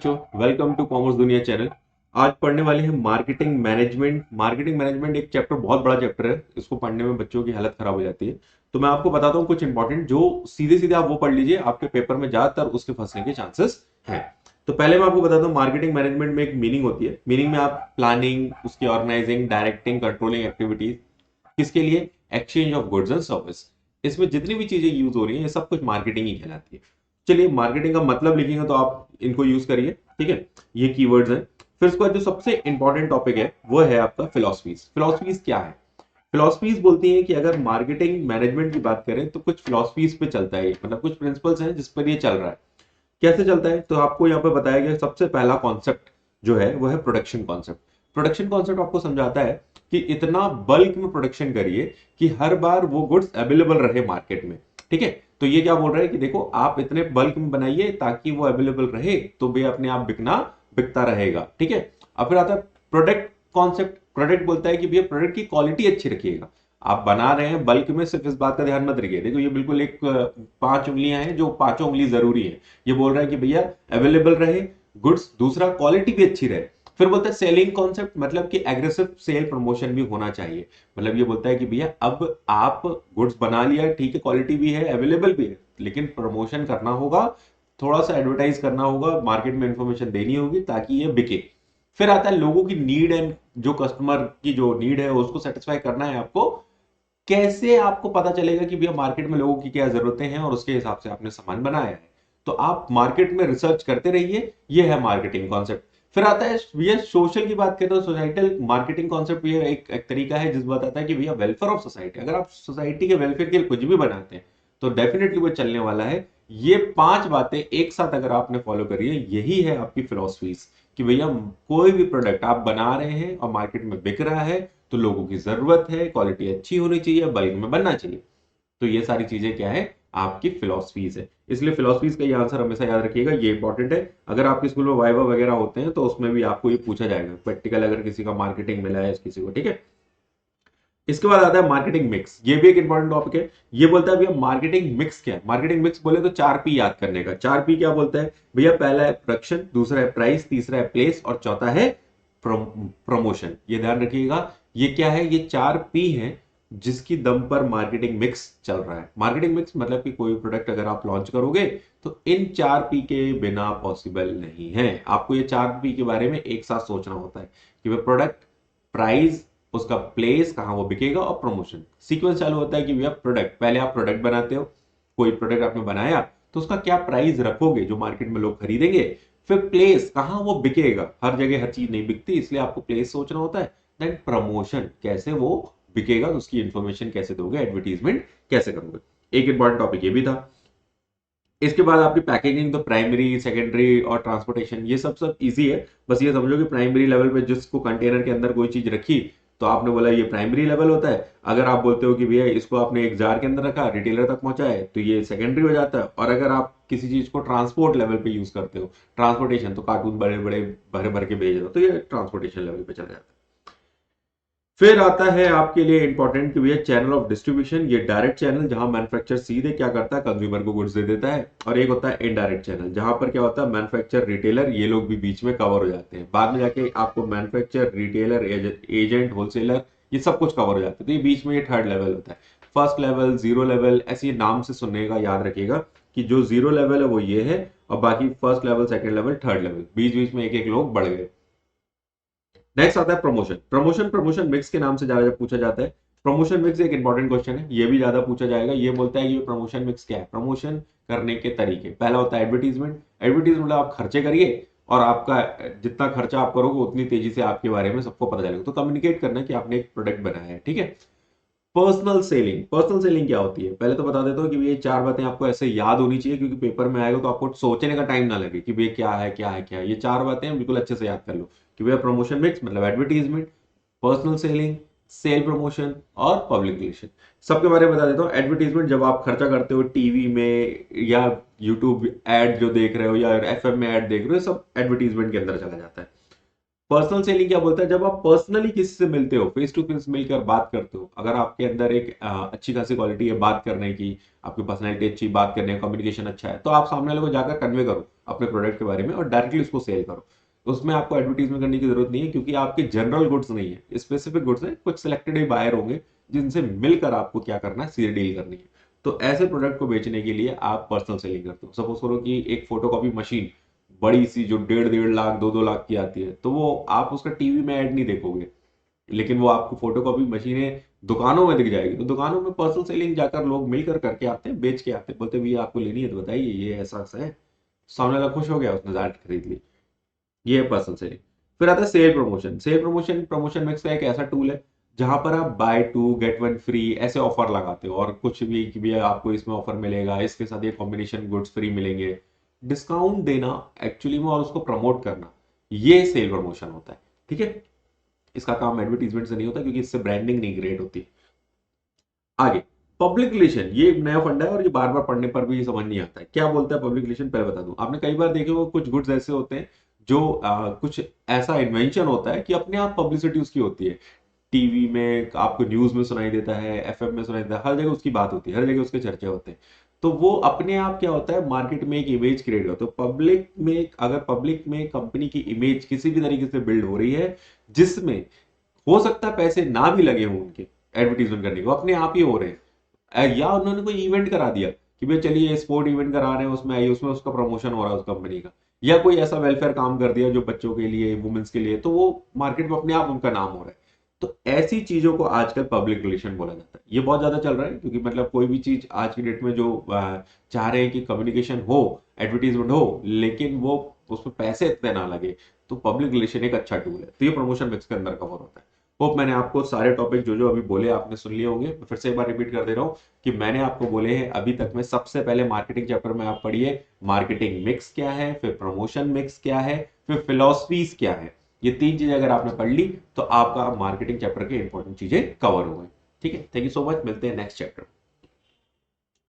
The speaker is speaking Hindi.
बच्चों, वेलकम टू कॉमर्स दुनिया चैनल। आज पढ़ने वाले हैं मार्केटिंग मैनेजमेंट। मार्केटिंग मैनेजमेंट एक चैप्टर, बहुत बड़ा चैप्टर है। इसको पढ़ने में बच्चों की हालत खराब हो जाती है। तो मैं आपको बताता हूँ कुछ इंपॉर्टेंट, जो सीधे सीधे आप वो पढ़ लीजिए, आपके पेपर में ज्यादातर उसके फंसने के चांसेस हैं। तो पहले मैं आपको बताता हूँ, मार्केटिंग मैनेजमेंट में एक मीनिंग होती है। मीनिंग में आप प्लानिंग, उसकी ऑर्गेनाइजिंग, डायरेक्टिंग, कंट्रोलिंग एक्टिविटीज, किसके लिए? Exchange of goods and service. इसमें जितनी भी चीजें यूज हो रही हैं, ये सब कुछ मार्केटिंग ही कहलाती है। चलिए, मार्केटिंग का मतलब लिखेंगे तो आप इनको यूज करिए, ठीक है। ये कीवर्ड्स हैं। फिर उसके बाद जो सबसे इंपॉर्टेंट टॉपिक है वो है आपका फिलोसफीज। फिलोसफीज क्या है? फिलोसफीज बोलती है कि अगर मार्केटिंग मैनेजमेंट की बात करें तो कुछ फिलोसफीज पे चलता है, मतलब कुछ प्रिंसिपल्स हैं जिस पर ये चल रहा है। कैसे चलता है? तो आपको यहाँ पे बताया गया, सबसे पहला कॉन्सेप्ट जो है वो है प्रोडक्शन कॉन्सेप्ट। प्रोडक्शन कॉन्सेप्ट आपको समझाता है कि इतना बल्क में प्रोडक्शन करिए कि हर बार वो गुड्स अवेलेबल रहे मार्केट में, ठीक है। तो ये क्या बोल रहा है कि देखो, आप इतने बल्क में बनाइए ताकि वो अवेलेबल रहे, तो भी अपने आप बिकता रहेगा, ठीक है। अब फिर आता है प्रोडक्ट कॉन्सेप्ट। प्रोडक्ट बोलता है कि भैया प्रोडक्ट की क्वालिटी अच्छी रखिएगा। आप बना रहे हैं बल्क में, सिर्फ इस बात का ध्यान मत रखिए, देखो ये बिल्कुल एक 5 उंगलियां हैं, जो पांचों उंगली जरूरी है। ये बोल रहा है कि भैया अवेलेबल रहे गुड्स, दूसरा क्वालिटी भी अच्छी रहे। फिर बोलता है सेलिंग कॉन्सेप्ट, मतलब कि एग्रेसिव सेल प्रमोशन भी होना चाहिए। मतलब ये बोलता है कि भैया अब आप गुड्स बना लिया, ठीक है, क्वालिटी भी है, अवेलेबल भी है, लेकिन प्रमोशन करना होगा, थोड़ा सा एडवर्टाइज करना होगा, मार्केट में इंफॉर्मेशन देनी होगी ताकि ये बिके। फिर आता है लोगों की नीड एंड, जो कस्टमर की जो नीड है उसको सेटिस्फाई करना है आपको। कैसे आपको पता चलेगा कि भैया मार्केट में लोगों की क्या जरूरतें हैं और उसके हिसाब से आपने सामान बनाया है। तो आप मार्केट में रिसर्च करते रहिए, ये है मार्केटिंग कॉन्सेप्ट। फिर आता है भैया सोशल की बात करें तो सोसाइटल मार्केटिंग कॉन्सेप्ट, ये एक तरीका है जिस बताता है कि भैया वेलफेयर ऑफ सोसाइटी, अगर आप सोसाइटी के वेलफेयर के लिए कुछ भी बनाते हैं तो डेफिनेटली वो चलने वाला है। ये 5 बातें एक साथ अगर आपने फॉलो करी है, यही है आपकी फिलोसफीज, कि भैया कोई भी प्रोडक्ट आप बना रहे हैं और मार्केट में बिक रहा है तो लोगों की जरूरत है, क्वालिटी अच्छी होनी चाहिए, बल्क में बनना चाहिए। तो ये सारी चीजें क्या है? आपकी फिलोसफीज है। इसलिए फिलोसफीज का ये आंसर हमेशा याद रखिएगा, ये इंपॉर्टेंट है। अगर आपके स्कूल में वाइवा वगैरह होते हैं तो उसमें भी आपको ये पूछा जाएगा प्रैक्टिकल, अगर किसी का मार्केटिंग मिला है किसी को, ठीक है। इसके बाद आता है मार्केटिंग मिक्स। ये भी एक इंपॉर्टेंट टॉपिक है। ये बोलता है भैया मार्केटिंग मिक्स क्या है। मार्केटिंग मिक्स बोले तो 4 P याद करने का। 4 P क्या बोलता है भैया? पहला है प्रोडक्शन, दूसरा है प्राइस, तीसरा है प्लेस और चौथा है प्रमोशन। ये ध्यान रखिएगा। ये क्या है? ये 4 P है जिसकी दम पर मार्केटिंग मिक्स चल रहा है। मार्केटिंग मिक्स मतलब कि कोई प्रोडक्ट अगर आप लॉन्च करोगे तो इन 4 P के बिना पॉसिबल नहीं है। आपको ये 4 P के बारे में एक साथ सोचना होता है कि वह प्रोडक्ट, प्राइस, उसका प्लेस, कहां वो बिकेगा, और प्रमोशन। सीक्वेंस चालू होता है कि भैया प्रोडक्ट, पहले आप प्रोडक्ट बनाते हो, कोई प्रोडक्ट आपने बनाया तो उसका क्या प्राइस रखोगे जो मार्केट में लोग खरीदेंगे। फिर प्लेस, कहां वो बिकेगा, हर जगह हर चीज नहीं बिकती, इसलिए आपको प्लेस सोचना होता है। देन प्रमोशन, कैसे वो बिकेगा, तो उसकी इंफॉर्मेशन कैसे दोगे, एडवर्टीजमेंट कैसे करोगे। एक इंपॉर्टेंट टॉपिक ये भी था। इसके बाद आपकी पैकेजिंग, तो प्राइमरी, सेकेंडरी और ट्रांसपोर्टेशन, ये सब सब इजी है। बस ये समझो कि प्राइमरी लेवल पे जिसको कंटेनर के अंदर कोई चीज रखी तो आपने बोला ये प्राइमरी लेवल होता है। अगर आप बोलते हो कि भैया इसको आपने एक जार के अंदर रखा, रिटेलर तक पहुंचाए, तो ये सेकेंडरी हो जाता है। और अगर आप किसी चीज को ट्रांसपोर्ट लेवल पे यूज करते हो, ट्रांसपोर्टेशन, तो कार्टून बड़े बड़े भर भर के भेज दो, तो ये ट्रांसपोर्टेशन लेवल पे चला जाता है। फिर आता है आपके लिए इंपॉर्टेंट कि भैया चैनल ऑफ डिस्ट्रीब्यूशन। ये डायरेक्ट चैनल जहां मैन्युफैक्चर सीधे क्या करता है, कंज्यूमर को गुड्स दे देता है। और एक होता है इनडायरेक्ट चैनल, जहां पर क्या होता है, मैन्युफैक्चर, रिटेलर, ये लोग भी बीच में कवर हो जाते हैं। बाद में जाके आपको मैन्युफैक्चर, रिटेलर, एजेंट, होलसेलर, ये सब कुछ कवर हो जाता है। तो ये बीच में ये थर्ड लेवल होता है। फर्स्ट लेवल, जीरो लेवल, ऐसे नाम से सुनने का याद रखिएगा कि जो जीरो लेवल है वो ये है, और बाकी first level, second level, third level, बीच बीच में एक एक लोग बढ़ गए। नेक्स्ट आता है प्रमोशन। प्रमोशन मिक्स के नाम से ज्यादा पूछा जाता है। प्रमोशन मिक्स एक इंपॉर्टेंट क्वेश्चन है, ये भी ज्यादा पूछा जाएगा। ये बोलता है कि प्रमोशन मिक्स क्या है। प्रमोशन करने के तरीके, पहला होता है एडवर्टीजमेंट। एडवर्टीजमेंट आप खर्चे करिए और आपका जितना खर्चा आप करोगे उतनी तेजी से आपके बारे में सबको पता चलेगा। तो कम्युनिकेट करना कि आपने एक प्रोडक्ट बनाया है, ठीक है। Personal selling. पर्सनल सेलिंग क्या होती है, पहले तो बता देता हूँ कि ये 4 बातें आपको ऐसे याद होनी चाहिए, क्योंकि पेपर में आएगा तो आपको सोचने का टाइम ना लगे कि भैया क्या है क्या है क्या है। ये 4 बातें बिल्कुल अच्छे से याद कर लो कि भैया प्रमोशन मिक्स मतलब advertisement, personal selling, sale promotion और पब्लिक रिलेशन। सबके बारे में बता देता हूँ। एडवर्टीजमेंट, जब आप खर्चा करते हो टीवी में या यूट्यूब एड जो देख रहे हो या एफएम में एड देख रहे हो, सब एडवर्टीजमेंट के अंदर चला जाता है। पर्सनल सेलिंग क्या बोलता है, जब आप पर्सनली किसी से मिलते हो, फेस टू फेस मिलकर बात करते हो, अगर आपके अंदर एक अच्छी खासी क्वालिटी है बात करने की, आपकी पर्सनैलिटी अच्छी, बात करने का कम्युनिकेशन अच्छा है, तो आप सामने वाले को जाकर कन्वे करो अपने प्रोडक्ट के बारे में और डायरेक्टली उसको सेल करो। उसमें आपको एडवर्टीजमेंट करने की जरूरत नहीं है, क्योंकि आपके जनरल गुड्स नहीं है, स्पेसिफिक गुड्स है, कुछ सिलेक्टेड ही बायर होंगे जिनसे मिलकर आपको क्या करना है, सीधे डील करनी है। तो ऐसे प्रोडक्ट को बेचने के लिए आप पर्सनल सेलिंग करते हो। सपोज करो कि एक फोटोकॉपी मशीन बड़ी सी जो 1.5 1.5 लाख 2 2 लाख की आती है, तो वो आप उसका टीवी में ऐड नहीं देखोगे, लेकिन वो आपको फोटोकॉपी मशीनें दुकानों में दिख जाएगी। तो दुकानों में पर्सनल सेलिंग जाकर लोग मिलकर करके आते हैं, बेच के आते हैं, बोलते हैं भैया आपको लेनी है तो बताइए, ये ऐसा ऐसा है। सामने वाला खुश हो गया, उसने जाकर खरीद ली। ये है पर्सनल सेलिंग। फिर आता है sale promotion. Sale promotion promotion mix का एक ऐसा टूल है जहां पर आप buy two get one free ऐसे ऑफर लगाते हो, और कुछ भी कि भैया आपको इसमें ऑफर मिलेगा, इसके साथ ये कॉम्बिनेशन गुड्स फ्री मिलेंगे, डिस्काउंट देना एक्चुअली में और उसको प्रमोट करना, ये सेल प्रमोशन होता है। ठीक है, इसका काम एडवर्टीजमेंट से नहीं होता, क्योंकि इससे ब्रांडिंग नहीं क्रिएट होती। आगे, पब्लिक रिलेशन, ये एक नया फंडा है और ये बार बार पढ़ने पर भी समझ नहीं आता है क्या बोलता है पब्लिक रिलेशन। पहले बता दूं, आपने कई बार देखे हो कुछ गुड्स ऐसे होते हैं जो कुछ ऐसा इन्वेंशन होता है कि अपने आप पब्लिसिटी उसकी होती है, टीवी में आपको, न्यूज में सुनाई देता है, एफएम में सुनाई देता है, हर जगह उसकी बात होती है, हर जगह उसके चर्चे होते हैं। तो वो अपने आप क्या होता है, मार्केट में एक इमेज क्रिएट होता है। तो पब्लिक में, अगर पब्लिक में कंपनी की इमेज किसी भी तरीके से बिल्ड हो रही है, जिसमें हो सकता है पैसे ना भी लगे हों उनके एडवर्टीजमेंट करने को, अपने आप ही हो रहे हैं, या उन्होंने कोई इवेंट करा दिया कि भाई चलिए स्पोर्ट इवेंट करा रहे हैं, उसमें आइए, उसमें उसका प्रमोशन हो रहा है उस कंपनी का, या कोई ऐसा वेलफेयर काम कर दिया जो बच्चों के लिए, वुमेन्स के लिए, तो वो मार्केट में अपने आप उनका नाम हो रहा है। तो ऐसी चीजों को आजकल पब्लिक रिलेशन बोला जाता है। ये बहुत ज्यादा चल रहा है, क्योंकि मतलब कोई भी चीज आज की डेट में जो चाह रहे हैं कि कम्युनिकेशन हो, एडवर्टीजमेंट हो, लेकिन वो उसमें पैसे इतने ना लगे, तो पब्लिक रिलेशन एक अच्छा टूल है। तो ये प्रमोशन मिक्स के अंदर कवर होता है। होप मैंने आपको सारे टॉपिक जो जो अभी बोले आपने सुन लिए होंगे। मैं फिर से एक बार रिपीट कर दे रहा हूँ कि मैंने आपको बोले हैं अभी तक में, सबसे पहले मार्केटिंग चैप्टर में आप पढ़िए मार्केटिंग मिक्स क्या है, फिर प्रमोशन मिक्स क्या है, फिर फिलॉसफीज क्या है। ये 3 चीजें अगर आपने पढ़ ली तो आपका मार्केटिंग चैप्टर के इंपॉर्टेंट चीजें कवर हो गई। ठीक है, थैंक यू सो मच, मिलते हैं नेक्स्ट चैप्टर।